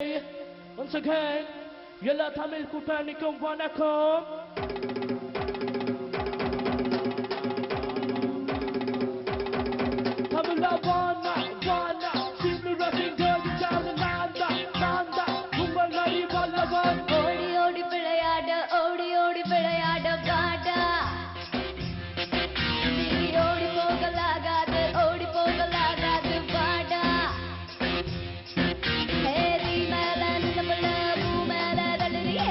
Once again, எல்லா தமிழ் கூட்டாளிக்கும் வணக்கம். தமிழா வானா வானா சிந்து ரசிகர் ஜான நான்தா உங்கள் நரி வல்லவன். ஓடி ஓடி விளையாட வாடா நீ ஓடி போகலாகாது வாடா ஏரி மேல நிலமுள்ள பூ மேல தள்ளுறியே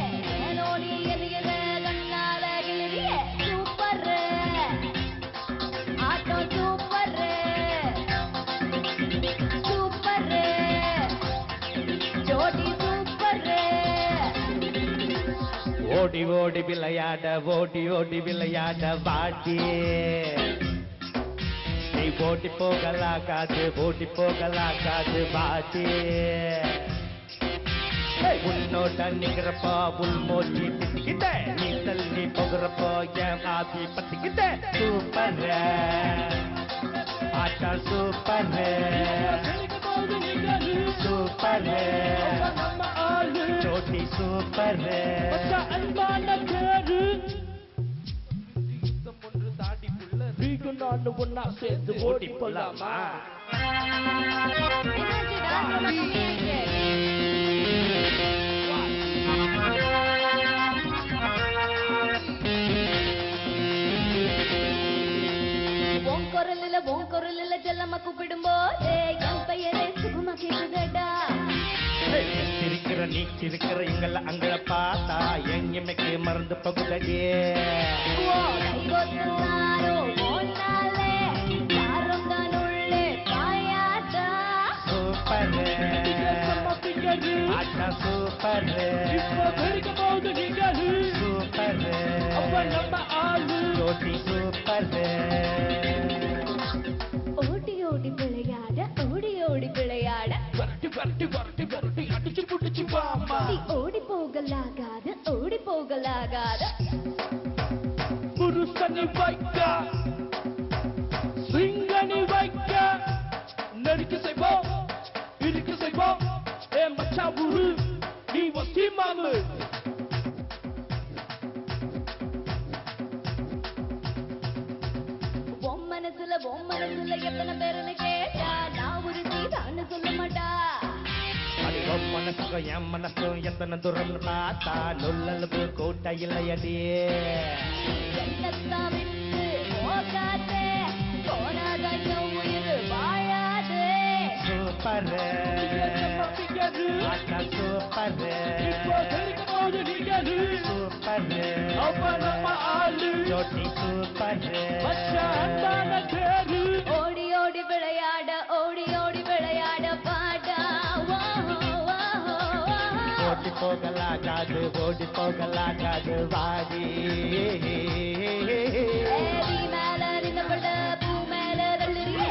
நோடி எதிர கண்ணால கிளறியே சூப்பர் ஆட்டம் சூப்பர் ஜோடி சூப்பர் ஓடி ஓடி விளையாட வாடி நீ ஓடி போகலாகாது வாடி உன்னோட நிக்கிறப்போ உள்மோச்சி திட்டிக்கிட்ட நீ தள்ளி போகிறப்போ என் ஆதி பத்திக்கிட்ட சூப்பர் ஆட்டம் சூப்பர் சூப்பர் ஜோடி சூப்பர் அன்பான கேரு ஒன்று தாண்டி புள்ள நீங்க நான் ஒன்னா சேர்ந்து ஓடி போலாமா? உன் குரலில செல்லம்மா கூப்பிடும்போது என் பெயரை சுகமா கேக்குதடா. சிரிக்கிற நீ சிரிக்கிற எங்கள அங்கள பார்த்தா எங்கமைக்கு மறந்து பகுதடியே சூப்பர் ஆட்டா சூப்பர் சூப்பர் ஜோடி சூப்பர் ஓடி ஓடி விளையாட அடிச்சு புடிச்சு வாமா. ஓடி போகலாகாத புருஷனி வைக்க சிங்கனி வைக்க நெருக்க செய்வோம் இருக்க செய்வோம் ஏ மச்சான் புரு நீ வசி மாமு. உன் மனசுல எத்தனை பேருன்னு கேட்டா நான் ஒரு தீதான்னு சொல்ல மாட்டா. மனசுக்கும் என் மனசும் எத்தனை தூரம்னு பார்த்தா நுள்ளளவு கூட்ட இல்லையடியே என்னத்தான் விட்டு போகாதே போனாதான் என் உயிர் வாழாதே. சூப்பர் ஆட்டா சூப்பர் சூப்பர் ஜோடி சூப்பர் ஓடி ஓடி விளையாட பாடா ஓடி போகலாகாது வாடி ஏரி மேல நிலப்பட பூ மேல தள்ளுறியே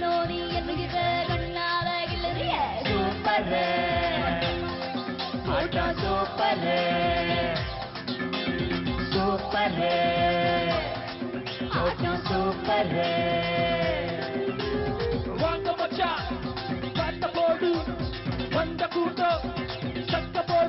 நோடி என்கிற கண்ணால கிளறியே சூப்பர் ஆட்டா சூப்பர் சூப்பர் ஆட்டா சூப்பர்